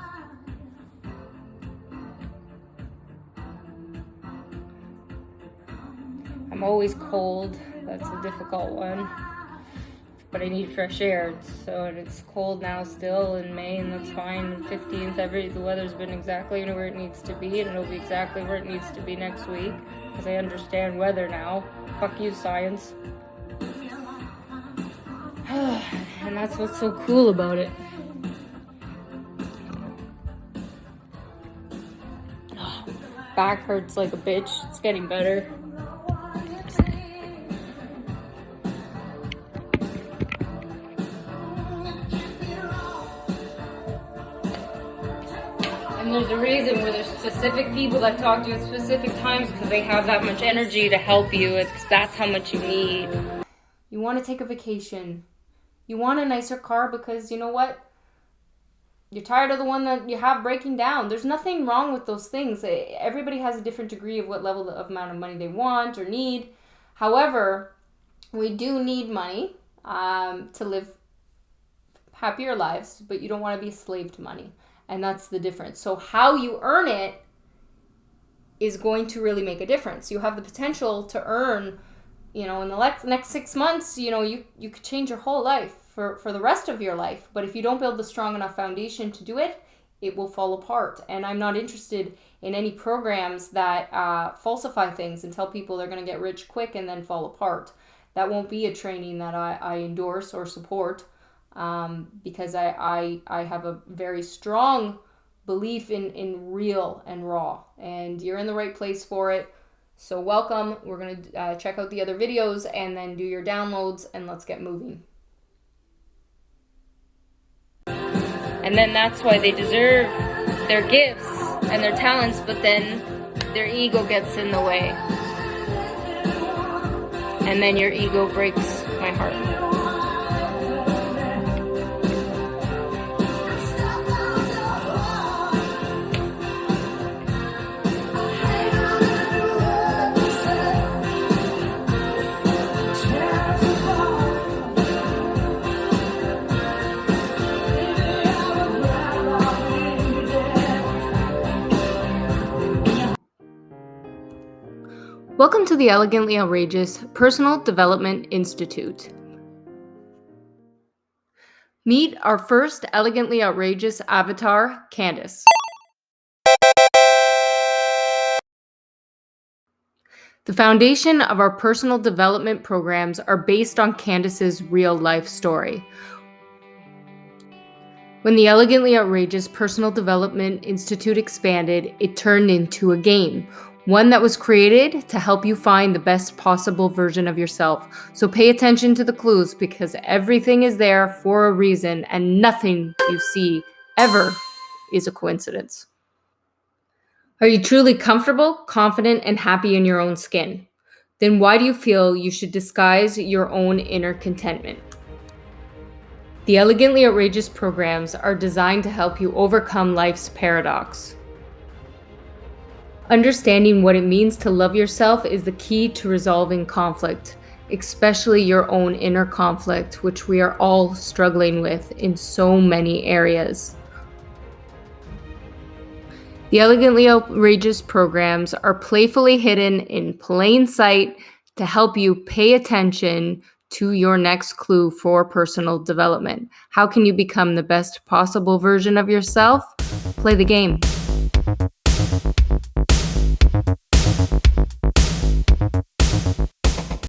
A: I'm always cold. That's a difficult one. But I need fresh air. So it's cold now still in May, and that's fine. 15th, the weather's been exactly where it needs to be, and it'll be exactly where it needs to be next week, because I understand weather now. Fuck you, science. And that's what's so cool about it. Back hurts like a bitch. It's getting better. And there's a reason where there's specific people that talk to you at specific times, because they have that much energy to help you. That's how much you need. You want to take a vacation. You want a nicer car because, you know what? You're tired of the one that you have breaking down. There's nothing wrong with those things. Everybody has a different degree of what level of amount of money they want or need. However, we do need money to live happier lives, but you don't want to be a slave to money. And that's the difference. So how you earn it is going to really make a difference. You have the potential to earn, in the next 6 months, you could change your whole life for the rest of your life. But if you don't build the strong enough foundation to do it, it will fall apart. And I'm not interested in any programs that falsify things and tell people they're going to get rich quick and then fall apart. That won't be a training that I endorse or support, because I have a very strong belief in real and raw. And you're in the right place for it. So welcome. We're going to check out the other videos and then do your downloads, and let's get moving. And then that's why they deserve their gifts and their talents, but then their ego gets in the way. And then your ego breaks my heart. Welcome to the Elegantly Outrageous Personal Development Institute.
B: Meet our first elegantly outrageous avatar, Candace. The foundation of our personal development programs are based on Candace's real-life story. When the Elegantly Outrageous Personal Development Institute expanded, it turned into a game, one that was created to help you find the best possible version of yourself. So pay attention to the clues, because everything is there for a reason and nothing you see ever is a coincidence. Are you truly comfortable, confident, and happy in your own skin? Then why do you feel you should disguise your own inner contentment? The Elegantly Outrageous programs are designed to help you overcome life's paradox. Understanding what it means to love yourself is the key to resolving conflict, especially your own inner conflict, which we are all struggling with in so many areas. The Elegantly Outrageous programs are playfully hidden in plain sight to help you pay attention to your next clue for personal development. How can you become the best possible version of yourself? Play the game.